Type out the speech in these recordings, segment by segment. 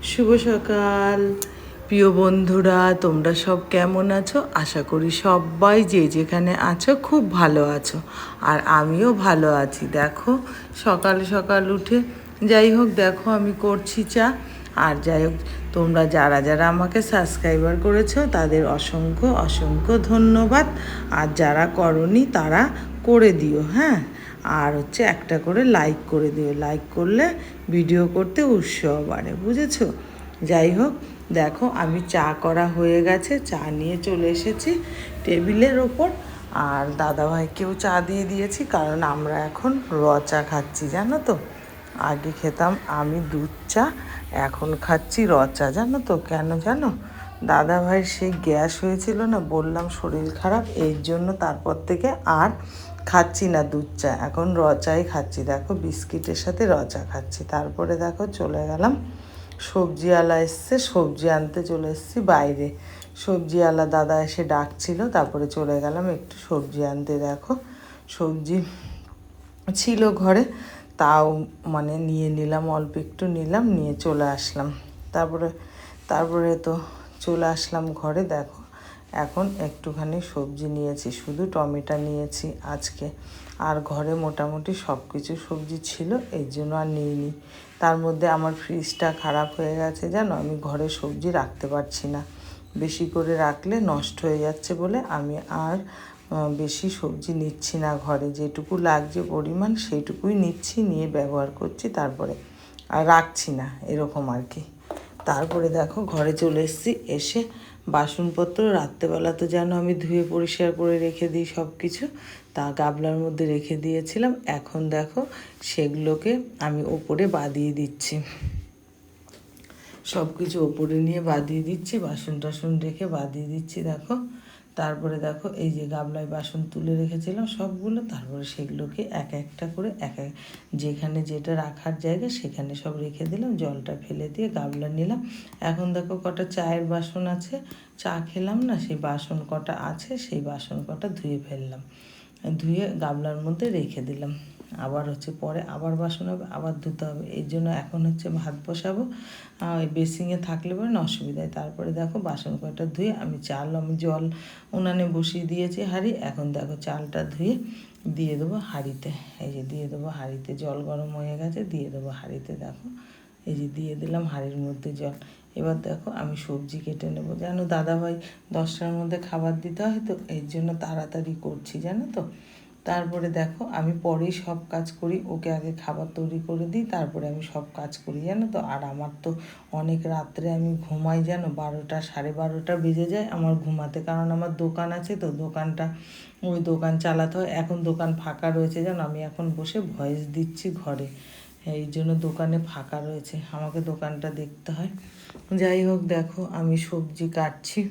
শুভ সকাল প্রিয় বন্ধুরা, তোমরা সব কেমন আছো? আশা করি সবাই যে যেখানে আছো খুব ভালো আছো, আর আমিও ভালো আছি। দেখো সকাল সকাল উঠে যাই হোক, দেখো আমি করছি চা। আর যাই হোক, তোমরা যারা যারা আমাকে সাবস্ক্রাইবার করেছো তাদের অসংখ্য অসংখ্য ধন্যবাদ। আর যারা করনি তারা করে দিও, হ্যাঁ। আর হচ্ছে একটা করে লাইক করে দিও, লাইক করলে ভিডিও করতে উৎসাহ বাড়ে, বুঝেছো? যাই হোক, দেখো আমি চা করা হয়ে গেছে, চা নিয়ে চলে এসেছি টেবিলের ওপর। আর দাদাভাইকেও চা দিয়ে দিয়েছি, কারণ আমরা এখন র চা খাচ্ছি, জানো তো। আগে খেতাম আমি দুধ চা, এখন খাচ্ছি র চা। জানো তো কেন জানো? দাদাভাইয়ের সেই গ্যাস হয়েছিল না, বললাম শরীর খারাপ, এই জন্য তারপর থেকে আর খাচ্ছি না দুধ চা, এখন র চাই খাচ্ছি। দেখো বিস্কিটের সাথে র চা খাচ্ছি। তারপরে দেখো চলে গেলাম, সবজিওয়ালা এসছে, সবজি আনতে চলে এসেছি বাইরে। সবজিওয়ালা দাদা এসে ডাকছিল, তারপরে চলে গেলাম একটু সবজি আনতে। দেখো সবজি ছিল ঘরে, তাও মানে নিয়ে নিলাম, অল্প একটু নিলাম, নিয়ে চলে আসলাম। তারপরে তারপরে তো চলে আসলাম ঘরে। দেখো এখন একটুখানি সবজি নিয়েছি, শুধু টমেটো নিয়েছি আজকে। আর ঘরে মোটামুটি সব কিছু সবজি ছিল, এই জন্য আর নিইনি। তার মধ্যে আমার ফ্রিজটা খারাপ হয়ে গেছে, জানো, আমি ঘরে সবজি রাখতে পারছি না। বেশি করে রাখলে নষ্ট হয়ে যাচ্ছে বলে আমি আর বেশি সবজি নিচ্ছি না ঘরে। যেটুকু লাগছে পরিমাণ সেইটুকুই নিচ্ছি, নিয়ে ব্যবহার করছি, তারপরে আর রাখছি না, এরকম আর কি। তারপরে দেখো ঘরে চলে এসেছি, এসে বাসনপত্র রাত্রেবেলা তো যেন আমি ধুয়ে পরিষ্কার করে রেখে দিই সব কিছু, তা গাবলার মধ্যে রেখে দিয়েছিলাম। এখন দেখো সেগুলোকে আমি ওপরে বাদিয়ে দিচ্ছি, সব কিছু ওপরে নিয়ে বাদিয়ে দিচ্ছি, বাসন টাসন রেখে বাদিয়ে দিচ্ছি। দেখো তারপরে দেখো এই যে গাবলায় বাসন তুলে রেখেছিলাম সবগুলো, তারপরে সেগুলোকে এক একটা করে এক এক যেখানে যেটা রাখার জায়গা সেখানে সব রেখে দিলাম, জলটা ফেলে দিয়ে গাবলা নিলাম। এখন দেখো কটা চায়ের বাসন আছে, চা খেলাম না, সেই বাসন কটা আছে, সেই বাসন কটা ধুয়ে ফেললাম, ধুয়ে গামলার মধ্যে রেখে দিলাম। আবার হচ্ছে পরে আবার বাসন হবে, আবার ধুতে হবে, এই জন্য এখন হচ্ছে ভাত বসাবো। ওই বেসিংয়ে থাকলে পরে না অসুবিধায়। তারপরে দেখো বাসন কটা ধুয়ে আমি জল উনানে বসিয়ে দিয়েছি হাঁড়ি। এখন দেখো চালটা ধুয়ে দিয়ে দেবো হাঁড়িতে, এই যে দিয়ে দেবো হাঁড়িতে, জল গরম হয়ে গেছে, দিয়ে দেবো হাঁড়িতে। দেখো এই যে দিয়ে দিলাম হাঁড়ির মধ্যে জল। এবার দেখো আমি সবজি কেটে নেবো, জানো দাদাভাই 10টার মধ্যে খাবার দিতে হয়, তো এই জন্য তাড়াতাড়ি করছি, জানো তো। তারপরে দেখো আমি পরেই সব কাজ করি, ওকে আগে খাবার তৈরি করে দিই, তারপরে আমি সব কাজ করি, জানো তো। আর আমার তো অনেক রাত্রে আমি ঘুমাই, জানো, 12টা 12:30 বেজে যায় আমার ঘুমাতে, কারণ আমার দোকান আছে, তো ওই দোকান চালাতে হয়। এখন দোকান ফাঁকা রয়েছে, জানো, আমি এখন বসে ভয়েস দিচ্ছি ঘরে, এই জন্য দোকানে ফাঁকা রয়েছে, আমাকে দোকানটা দেখতে হয়। যাই হোক, দেখো আমি সবজি কাটছি,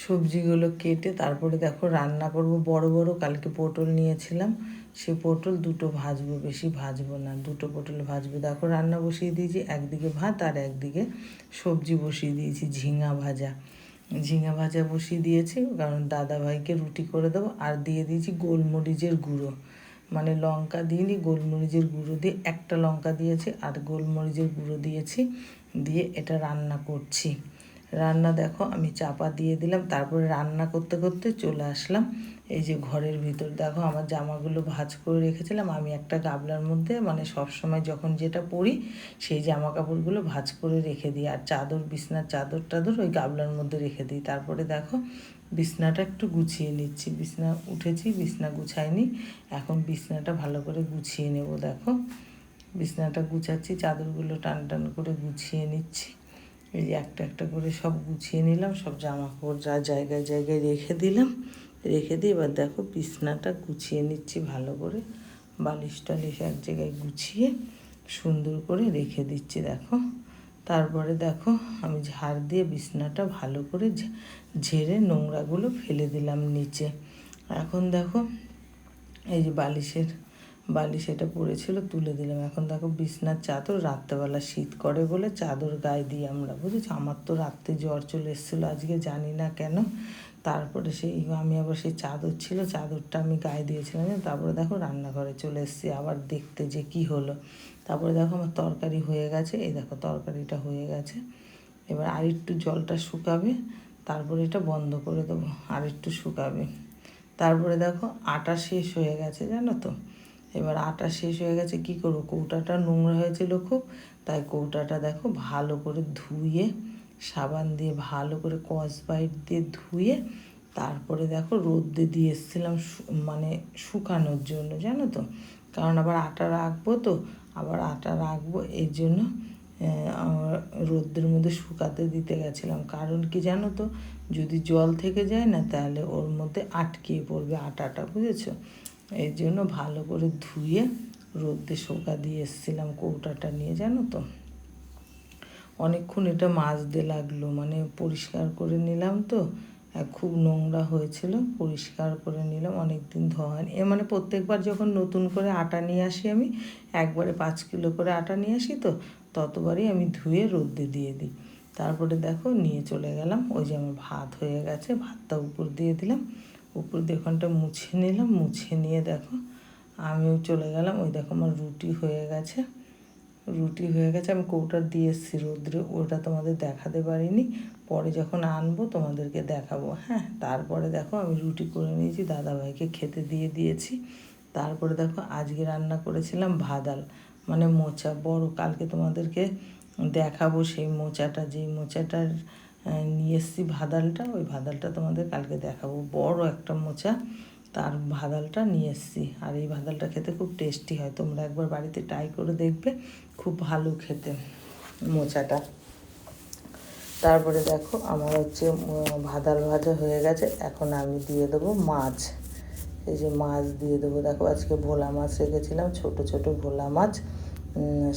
সবজিগুলো কেটে তারপরে দেখো রান্না করব। বড় বড় কালকে পটল নিয়েছিলাম, সেই পটল দুটো ভাজবো, বেশি ভাজবো না, দুটো পটল ভাজবো। দেখো রান্না বসিয়ে দিয়েছি, একদিকে ভাত আর একদিকে সবজি বসিয়ে দিয়েছি, ঝিঙা ভাজা বসিয়ে দিয়েছি, কারণ দাদাভাইকে রুটি করে দেবো। আর দিয়ে দিয়েছি গোলমরিচের গুঁড়ো, মানে লঙ্কা দিইনি, গোলমরিচের গুঁড়ো দিয়ে, একটা লঙ্কা দিয়েছি আর গোলমরিচের গুঁড়ো দিয়েছি, দিয়ে এটা রান্না করছি। রান্না দেখো আমি চাপা দিয়ে দিলাম, তারপরে রান্না করতে করতে চলে আসলাম এই যে ঘরের ভিতর। দেখো আমার জামাগুলো ভাঁজ করে রেখেছিলাম আমি একটা গামলার মধ্যে, মানে সব সময় যখন যেটা পরি সেই জামা কাপড়গুলো ভাঁজ করে রেখে দিই, আর বিছনার চাদর টাদর ওই গামলার মধ্যে রেখে দিই। তারপরে দেখো বিছনাটা একটু গুছিয়ে নিচ্ছি, বিছনা উঠেছি, বিছনা গুছাইনি, এখন বিছনাটা ভালো করে গুছিয়ে নেব। দেখো বিছনাটা গুছাচ্ছি, চাদরগুলো টান টান করে গুছিয়ে নিচ্ছি, এই যে একটা একটা করে সব গুছিয়ে নিলাম, সব জামা কাপড় যা জায়গায় জায়গায় রেখে দিলাম, রেখে দিয়ে এবার দেখো বিছনাটা গুছিয়ে নিচ্ছি ভালো করে, বালিশ টালিশ এক জায়গায় গুছিয়ে সুন্দর করে রেখে দিচ্ছি। দেখো তারপরে দেখো আমি ঝাড় দিয়ে বিছনাটা ভালো করে ঝেড়ে নোংরাগুলো ফেলে দিলাম নিচে। এখন দেখো এই যে বালিশ এটা পড়েছিল তুলে দিলাম। এখন দেখো বিছনার চাদর, রাত্রেবেলা শীত করে বলে চাদর গায়ে দিই আমরা, বুঝেছো। আমার তো রাত্রে জ্বর চলে এসেছিলো আজকে, জানি না কেন। তারপরে আমি আবার সেই চাদর ছিল, চাদরটা আমি গায়ে দিয়েছিলাম। তারপরে দেখো রান্নাঘরে চলে এসেছি আবার দেখতে যে কি হলো। তারপরে দেখো আমার তরকারি হয়ে গেছে, এই দেখো তরকারিটা হয়ে গেছে। এবার আর একটু জলটা শুকাবে, তারপরে এটা বন্ধ করে দেবো, আর একটু শুকাবে। তারপরে দেখো আটা শেষ হয়ে গেছে জানো তো। এবার আটা শেষ হয়ে গেছে, কী করবো, কৌটাটা নোংরা হয়েছিল খুব, তাই কৌটাটা দেখো ভালো করে ধুয়ে সাবান দিয়ে ভালো করে স্কচব্রাইট দিয়ে ধুয়ে তারপরে দেখো রোদে দিয়ে এসেছিলাম, মানে শুকানোর জন্য জানো তো। কারণ আবার আটা রাখবো তো, আবার আটা রাখবো এই জন্য রোদ্রের মধ্যে শুকাতে দিতে গেছিলাম। কারণ কি জানো তো, যদি জল থেকে যায় না তাহলে ওর মধ্যে আটকে পড়বে আটাটা, বুঝেছো। এই জন্য ভালো করে ধুয়ে রোদ্রে শুকা দিয়ে এসেছিলাম কৌটাটা নিয়ে জানো তো। অনেকক্ষণ এটা মাজতে লাগলো, মানে পরিষ্কার করে নিলাম তো, খুব নোংরা হয়েছিল, পরিষ্কার করে নিলাম, অনেক দিন ধোয়া হয়নি। মানে প্রত্যেকবার যখন নতুন করে আটা নিয়ে আসি আমি, একবারে 5 কিলো করে আটা নিয়ে আসি তো, ততবারই আমি ধুয়ে রোদ্রে দিয়ে দিই। তারপরে দেখো নিয়ে চলে গেলাম, ওই যে আমার ভাত হয়ে গেছে, ভাতটা উপর দিয়ে দিলাম, উপর দিয়ে ওখানটা মুছে নিলাম, মুছে নিয়ে দেখো আমিও চলে গেলাম। ওই দেখো আমার রুটি হয়ে গেছে, আমি কৌটা দিয়ে এসেছি রোদ্রে, ওটা তোমাদের দেখাতে পারিনি, পরে যখন আনবো তোমাদেরকে দেখাবো। হ্যাঁ, তারপরে দেখো আমি রুটি করে নিয়েছি, দাদাভাইকে খেতে দিয়ে দিয়েছি। তারপরে দেখো আজকে রান্না করেছিলাম ভাদাল, মানে মোচা বড়, কালকে তোমাদেরকে দেখাবো সেই মোচাটা, যেই মোচাটার নিয়ে এসেছি ভাদালটা, ওই ভাদালটা তোমাদের কালকে দেখাবো। বড় একটা মোচা, তার ভাদালটা নিয়ে এসেছি। আর এই ভাদালটা খেতে খুব টেস্টি হয়, তোমরা একবার বাড়িতে ট্রাই করে দেখবে, খুব ভালো খেতে মোচাটা। তারপরে দেখো আমার হচ্ছে ভাদাল ভাজা হয়ে গেছে, এখন আমি দিয়ে দেবো মাছ। এই যে মাছ দিয়ে দেবো, দেখো আজকে ভোলা মাছ রেখেছিলাম, ছোট ছোট ভোলা মাছ,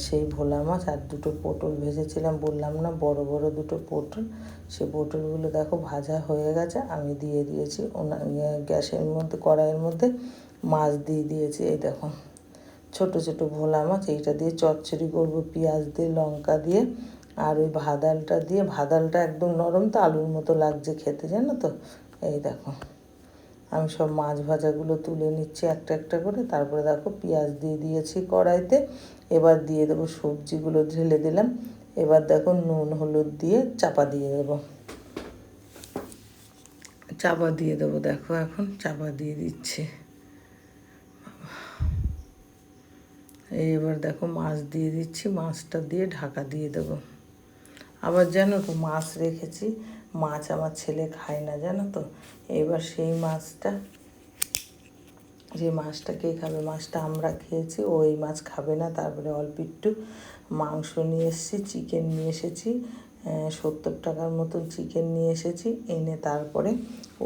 সেই ভোলা মাছ আর দুটো পটল ভেজেছিলাম, বললাম না বড় বড় দুটো পটল, সে পটলগুলো দেখো ভাজা হয়ে গেছে, আমি দিয়ে দিয়েছি গ্যাসের মধ্যে, কড়াইয়ের মধ্যে মাছ দিয়ে দিয়েছি। এই দেখো ছোট ছোট ভোলা মাছ, এইটা দিয়ে চচ্চড়ি করবো পেঁয়াজ দিয়ে লঙ্কা দিয়ে, আর ওই ভাদালটা দিয়ে, ভাদালটা একদম নরম তো, আলুর মতো লাগছে খেতে জানো তো। এই দেখো আমি সব মাছ ভাজাগুলো তুলে নিচ্ছি একটা একটা করে, তারপরে দেখো পেঁয়াজ দিয়ে দিয়েছি কড়াইতে, এবার দিয়ে দেবো সবজিগুলো, ঢেলে দিলাম, এবার দেখো নুন হলুদ দিয়ে চাপা দিয়ে দেবো, দেখো এখন চাপা দিয়ে দিচ্ছে। এবার দেখো মাছ দিয়ে দিচ্ছি, মাছটা দিয়ে ঢাকা দিয়ে দেবো। আবার জানো তো মাছ রেখেছি, মাছ আমার ছেলে খায় না জানো তো, এবার সেই মাছটা, যে মাছটা কে খাবে, মাছটা আমরা খেয়েছি, ও এই মাছ খাবে না। তারপরে অল্প একটু মাংস নিয়ে এসেছি, চিকেন নিয়ে এসেছি, 70 টাকার মতন চিকেন নিয়ে এসেছি, এনে তারপরে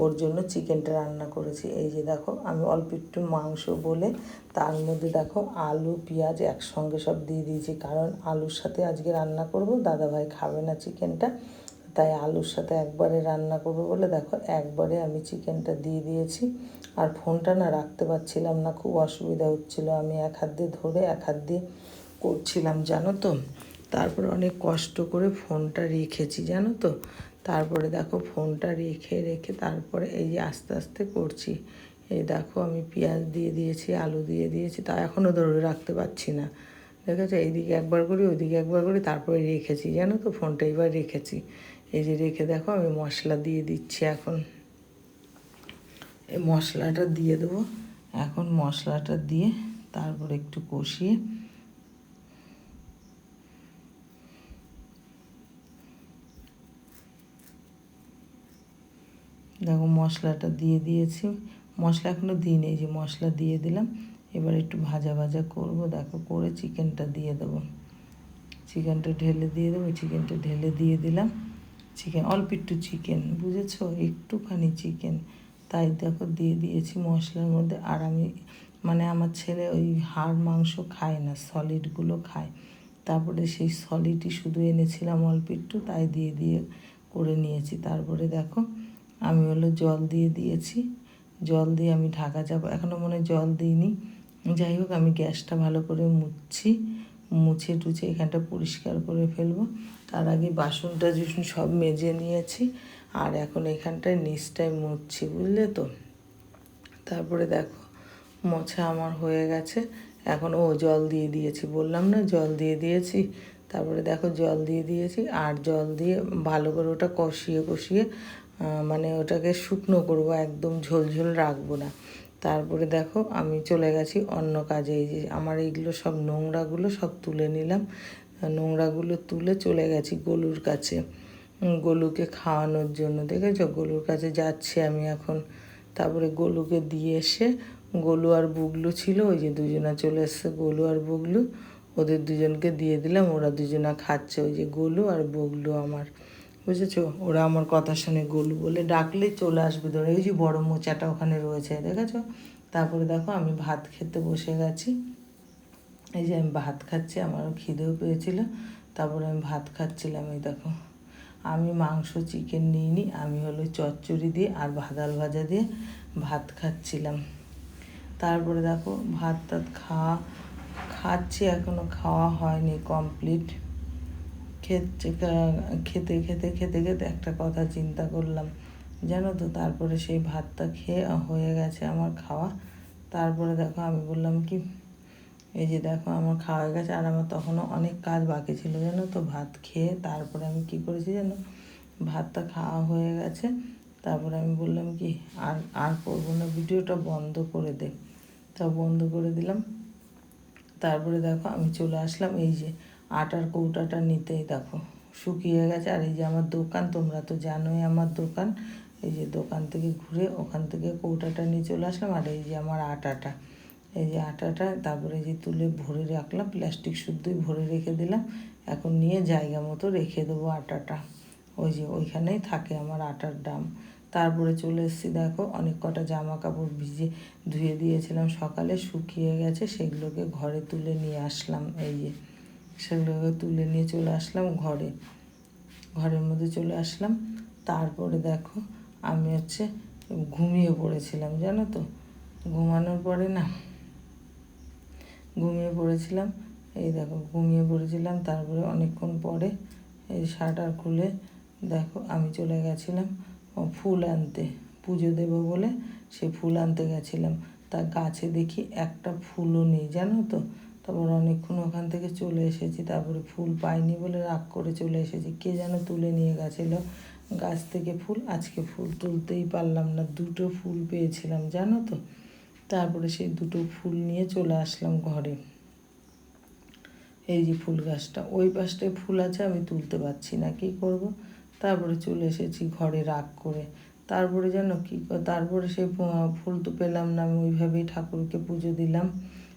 ওর জন্য চিকেনটা রান্না করেছি। এই যে দেখো আমি অল্প একটু মাংস বলে তার মধ্যে দেখো আলু পেঁয়াজ একসঙ্গে সব দিয়ে দিয়েছি, কারণ আলুর সাথে আজকে রান্না করব, দাদাভাই খাবে না চিকেনটা, তাই আলুর সাথে একবারে রান্না করবো বলে দেখো একবারে আমি চিকেনটা দিয়ে দিয়েছি। আর ফোনটা না রাখতে পারছিলাম না, খুব অসুবিধা হচ্ছিলো, আমি এক হাত দিয়ে ধরে এক হাত দিয়ে করছিলাম জানো তো। তারপরে অনেক কষ্ট করে ফোনটা রেখেছি জানো তো। তারপরে দেখো ফোনটা রেখে তারপরে এই যে আস্তে আস্তে করছি। এই দেখো আমি পেঁয়াজ দিয়ে দিয়েছি, আলু দিয়ে দিয়েছি, তা এখনও ধরে রাখতে পারছি না, দেখেছো, এইদিকে একবার করি ওইদিকে একবার করি, তারপরে রেখেছি জানো তো, ফোনটা এবার রেখেছি। এই যে রেখে দেখো আমি মশলা দিয়ে দিচ্ছি এখন, এই মশলাটা দিয়ে দেবো এখন, মশলাটা দিয়ে তারপরে একটু কষিয়ে দেখো মশলাটা দিয়ে দিয়েছি, মশলা এখনও দিইনি, এই যে মশলা দিয়ে দিলাম, এবার একটু ভাজা ভাজা করবো, দেখো করে চিকেনটা দিয়ে দেবো, চিকেনটা ঢেলে দিয়ে দিলাম, চিকেন অল্প একটু চিকেন, বুঝেছো, একটুখানি চিকেন, তাই দেখো দিয়ে দিয়েছি মশলার মধ্যে। আর আমি মানে আমার ছেলে ওই হাড় মাংস খায় না, সলিডগুলো খায়, তারপরে সেই সলিডই শুধু এনেছিলাম অল্প একটু, তাই দিয়ে করে নিয়েছি। তারপরে দেখো আমি জল দিয়ে দিয়েছি, জল দিয়ে আমি ঢাকা চাপা, এখনও মনে হয় জল দিইনি, যাই হোক আমি গ্যাসটা ভালো করে মুছে টুছে এখানটা পরিষ্কার করে ফেলবো। তার আগে বাসনটা যখন সব মেজে নিয়েছি, আর এখন এখানটায় নিচটায় মুছছি, বুঝলে তো। তারপরে দেখো মোছা আমার হয়ে গেছে, এখন ও জল দিয়ে দিয়েছি, বললাম না জল দিয়ে দিয়েছি। তারপরে দেখো জল দিয়ে দিয়েছি, আর জল দিয়ে ভালো করে ওটা কষিয়ে কষিয়ে মানে ওটাকে শুকনো করবো, একদম ঝোলঝোল রাখবো না। তারপরে দেখো আমি চলে গেছি অন্য কাজে। এই যে আমার এইগুলো সব নোংরাগুলো সব তুলে নিলাম, নোংরাগুলো তুলে চলে গেছি গলুর কাছে, গলুকে খাওয়ানোর জন্য। দেখেছো, গলুর কাছে যাচ্ছি আমি এখন। তারপরে গলুকে দিয়ে এসে, গলু আর বুগলু ছিল, ওই যে দুজনা চলে এসছে, গলু আর বুগলু, ওদের দুজনকে দিয়ে দিলাম। ওরা দুজনা খাচ্ছে, ওই যে গলু আর বুগলু আমার, বুঝেছো? ওরা আমার কথা শুনে গলু বলে ডাকলেই চলে আসবে ধরে। ওই যে বড় মোচাটা ওখানে রয়েছে, দেখেছো? তারপরে দেখো আমি ভাত খেতে বসে গেছি। এই যে আমি ভাত খাচ্ছি, আমারও খিদেও পেয়েছিল। তারপরে আমি ভাত খাচ্ছিলাম। এই দেখো, আমি মাংস চিকেন নিইনি, আমি হলো চচ্চড়ি দিয়ে আর ভাদাল ভাজা দিয়ে ভাত খাচ্ছিলাম। তারপরে দেখো ভাত টাত খাচ্ছি, এখনও খাওয়া হয়নি কমপ্লিট। খেতে খেতে খেতে খেতে একটা কথা চিন্তা করলাম, জানো তো? তারপরে সেই ভাতটা খেয়ে হয়ে গেছে আমার খাওয়া। তারপরে দেখো আমি বললাম কি, এই যে দেখো আমার খাওয়া হয়ে গেছে, আর আমার তখনও অনেক কাজ বাকি ছিল, জানো তো? ভাত খেয়ে তারপরে আমি কি করেছি জানো, ভাতটা খাওয়া হয়ে গেছে। তারপরে আমি বললাম কি, আর আর করবো না, ভিডিওটা বন্ধ করে দে। তা বন্ধ করে দিলাম। তারপরে দেখো আমি চলে আসলাম এই যে আটার কৌটাটা নিতেই, দেখো শুকিয়ে গেছে। আর এই যে আমার দোকান, তোমরা তো জানোই আমার দোকান, এই যে দোকান থেকে ঘুরে ওখান থেকে কৌটাটা নিয়ে চলে আসলাম। আর এই যে আমার আটাটা, এই যে আটাটা, তারপরে যে তুলে ভরে রাখলাম, প্লাস্টিক শুদ্ধই ভরে রেখে দিলাম। এখন নিয়ে জায়গা মতো রেখে দেবো আটাটা, ওই যে ওইখানেই থাকে আমার আটার দাম। তারপরে চলে এসেছি, দেখো অনেক কটা জামা কাপড় ধুয়ে দিয়েছিলাম সকালে, শুকিয়ে গেছে, সেগুলোকে ঘরে তুলে নিয়ে আসলাম। এই যে সেগুলোকে তুলে নিয়ে চলে আসলাম ঘরের মধ্যে চলে আসলাম। তারপরে দেখো আমি ঘুমিয়ে পড়েছিলাম, জানো তো? ঘুমানোর পরে না, ঘুমিয়ে পড়েছিলাম। এই দেখো ঘুমিয়ে পড়েছিলাম। তারপরে অনেকক্ষণ পরে এই শাটার খুলে দেখো আমি চলে গেছিলাম ফুল আনতে, পুজো দেবো বলে সে ফুল আনতে গেছিলাম। তা গাছে দেখি একটা ফুলও নেই, জানো তো? তারপর অনেকক্ষণ ওখান থেকে চলে এসেছি। তারপরে ফুল পাইনি বলে রাগ করে চলে এসেছি। কে যেন তুলে নিয়ে গেছিলো গাছ থেকে ফুল, আজকে ফুল তুলতেই পারলাম না। দুটো ফুল পেয়েছিলাম, জানো তো? তারপরে সেই দুটো ফুল নিয়ে চলে আসলাম ঘরে। এই যে ফুল গাছটা, ওই পাশটায় ফুল আছে, আমি তুলতে পারছি না, কী করব? তারপরে চলে এসেছি ঘরে রাগ করে। তারপরে যেন তারপরে সেই ফুল তো পেলাম না, আমি ওইভাবেই ঠাকুরকে পুজো দিলাম।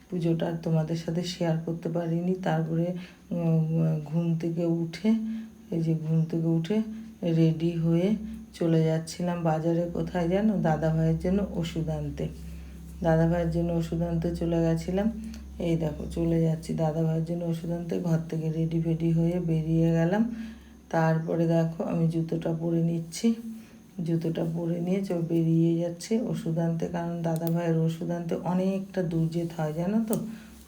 পুজোটা আর তোমাদের সাথে শেয়ার করতে পারিনি। তারপরে ঘুম থেকে উঠে, এই যে ঘুম থেকে উঠে রেডি হয়ে চলে যাচ্ছিলাম বাজারে। কোথায় জানো? দাদাভাইয়ের জন্য ওষুধ আনতে। দাদাভাইয়ের জন্য ওষুধ আনতে চলে গেছিলাম। এই দেখো চলে যাচ্ছি দাদাভাইয়ের জন্য ওষুধ আনতে, ঘর থেকে রেডি ফেডি হয়ে বেরিয়ে গেলাম। তারপরে দেখো আমি জুতোটা পরে নিচ্ছি, জুতোটা পরে নিয়ে বেরিয়ে যাচ্ছে ওষুধ আনতে। কারণ দাদাভাইয়ের ওষুধ আনতে অনেকটা দূর যেতে হয়, জানো তো?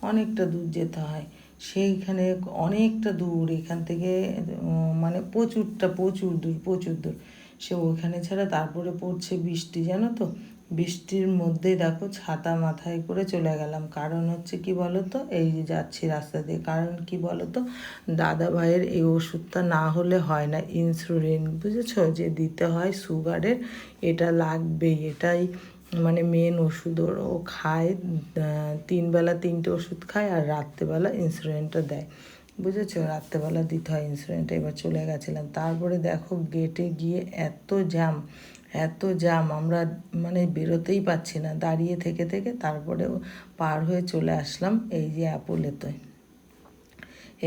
অনেকটা দূর যেতে হয়। সেইখানে অনেকটা দূর এখান থেকে, মানে প্রচুর দূর। সে ওইখানে ছাড়া তারপরে পড়ছে বৃষ্টি, জানো তো? বৃষ্টির মধ্যে দেখো ছাতা মাথায় করে চলে গেলাম। কারণ কি বলো তো? এই যে যাচ্ছি রাস্তা দিয়ে, কারণ কি বলো তো? দাদা ভাইয়ের এই ওষুধটা না হলে হয় না, ইনসুলিন, বুঝেছো? যে দিতে হয় সুগারের, এটা লাগবেই, এটাই মানে মেন ওষুধ। ও খায় 3 বেলা 3টে ওষুধ খায়, আর রাত্রেবেলা ইনসুলিনটা দেয়, বুঝেছো? রাত্রেবেলা দিতে হয় ইনসুলিনটা। এবার চলে গেছিলাম। তারপরে দেখো গেটে গিয়ে এত জ্যাম, আমরা মানে বেরোতেই পাচ্ছি না, দাঁড়িয়ে থেকে থেকে তারপরেও পার হয়ে চলে আসলাম এই যে অ্যাপোলোতে।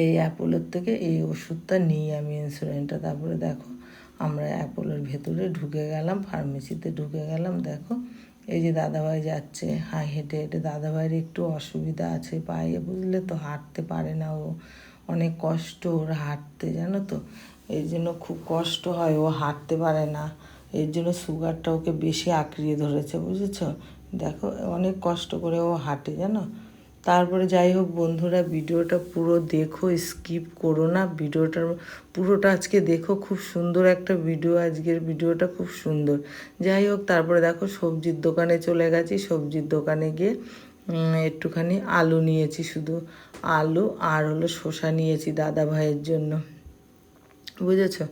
এই অ্যাপোলোর থেকে এই ওষুধটা নিই আমি, ইনসুলিনটা। তারপরে দেখো আমরা অ্যাপোলোর ভেতরে ঢুকে গেলাম, ফার্মেসিতে ঢুকে গেলাম। দেখো এই যে দাদাভাই যাচ্ছে হেঁটে হেঁটে। দাদাভাইয়ের একটু অসুবিধা আছে পায়ে, বুঝলে তো? হাঁটতে পারে না ও, অনেক কষ্ট ওর হাঁটতে, জানো তো? এই জন্য খুব কষ্ট হয়, ও হাঁটতে পারে না। এর জন্য সুগারটা ওকে বেশি আঁকড়িয়ে ধরেছে, বুঝেছো? দেখো অনেক কষ্ট করে ও হাঁটে, জানো? তারপরে যাই হোক বন্ধুরা, ভিডিওটা পুরো দেখো, স্কিপ করো না, পুরোটা আজকে দেখো। খুব সুন্দর একটা ভিডিও, আজকের ভিডিওটা খুব সুন্দর। যাই হোক তারপরে দেখো সবজির দোকানে চলে গেছি। সবজির দোকানে গিয়ে একটুখানি আলু নিয়েছি, শুধু আলু আর হলো শসা নিয়েছি দাদা ভাইয়ের জন্য, বুঝেছো।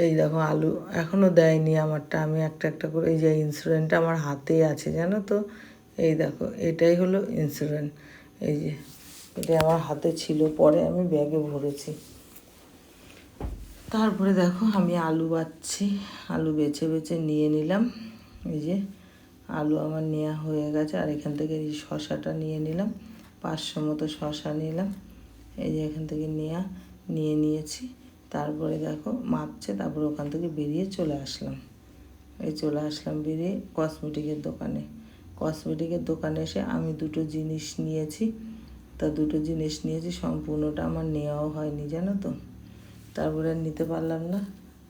এই দেখো আলু এখনও দেয়নি আমারটা, আমি একটা একটা করে, এই যে ইন্স্যুরেন্সটা আমার হাতেই আছে জানো তো, এই দেখো এটাই হলো ইন্স্যুরেন্স, এই যে এটা আমার হাতে ছিল, পরে আমি ব্যাগে ভরেছি। তারপরে দেখো আমি আলু বাছছি, আলু বেছে বেছে নিয়ে নিলাম, এই যে আলু আমার নেওয়া হয়ে গেছে। আর এখান থেকে এই শশাটা নিয়ে নিলাম, 500 মতো শশা নিলাম, এই যে এখান থেকে নিয়ে নিয়েছি। তারপরে দেখো মাপছে, তারপরে ওখান থেকে বেরিয়ে চলে আসলাম, বেরিয়ে কসমেটিকের দোকানে এসে আমি দুটো জিনিস নিয়েছি। সম্পূর্ণটা আমার নেওয়াও হয়নি জানো তো, তারপরে নিতে পারলাম না,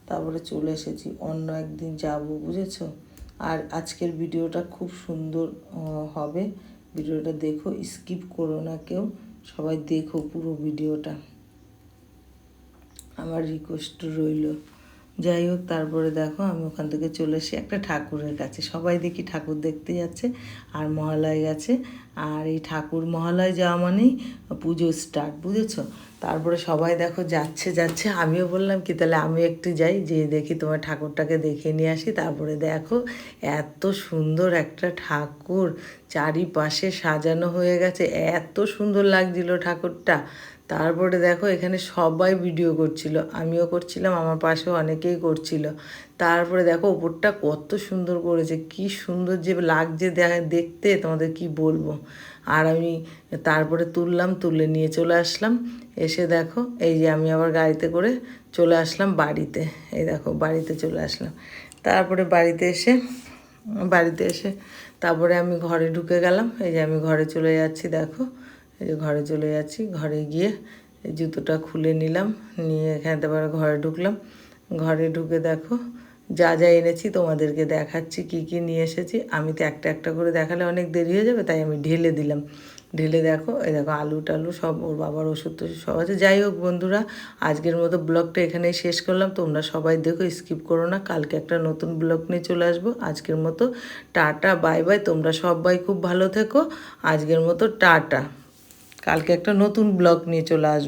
তারপরে চলে এসেছি, অন্য একদিন যাব, বুঝেছো। আর আজকের ভিডিওটা খুব সুন্দর হবে, ভিডিওটা দেখো, স্কিপ করো না কেউ, সবাই দেখো পুরো ভিডিওটা, আমার রিকোয়েস্ট রইল। যাই হোক, তারপরে দেখো আমি ওখান থেকে চলে এসে একটা ঠাকুরের কাছে, সবাই দেখি ঠাকুর দেখতে যাচ্ছে, আর মহালয় গেছে, আর এই ঠাকুর মহালয় যাওয়া মানেই পুজো স্টার্ট, বুঝেছো। তারপরে সবাই দেখো যাচ্ছে, আমিও বললাম কি তাহলে আমি একটু যাই, যে দেখি তোমার ঠাকুরটাকে দেখে নিয়ে আসি। তারপরে দেখো এত সুন্দর একটা ঠাকুর, চারিপাশে সাজানো হয়ে গেছে, এত সুন্দর লাগছিল ঠাকুরটা। তারপরে দেখো এখানে সবাই ভিডিও করছিল, আমিও করছিলাম, আমার পাশেও অনেকেই করছিল। তারপরে দেখো ওপরটা কত সুন্দর করেছে, কি সুন্দর যে লাগছে দেখতে, তোমাদের কি বলবো। আর আমি তারপরে তুলে নিয়ে চলে আসলাম, এসে দেখো এই যে আমি আবার গাড়িতে করে চলে আসলাম বাড়িতে, এই দেখো বাড়িতে চলে আসলাম। তারপরে বাড়িতে এসে তারপরে আমি ঘরে ঢুকে গেলাম, এই যে আমি ঘরে চলে যাচ্ছি, দেখো এই যে ঘরে চলে যাচ্ছি, ঘরে গিয়ে এই জুতোটা খুলে নিলাম, নিয়ে এখানে তারপরে ঘরে ঢুকলাম। ঘরে ঢুকে দেখো যা এনেছি তোমাদেরকে দেখাচ্ছি, কি নিয়ে এসেছি। আমি তো একটা একটা করে দেখালে অনেক দেরি হয়ে যাবে, তাই আমি ঢেলে দিলাম। দেখো এই দেখো আলু টালু সব, ওর বাবার ওষুধ টষুধ সব আছে। যাই হোক বন্ধুরা, আজকের মতো ব্লগটা এখানেই শেষ করলাম, তোমরা সবাই দেখো, স্কিপ করো না, কালকে একটা নতুন ব্লগ নিয়ে চলে আসবো। আজকের মতো টাটা, বাই বাই, তোমরা সবাই খুব ভালো থেকো। আজকের মতো টাটা, কালকে একটা নতুন ব্লগ নিয়ে চলে আসবো।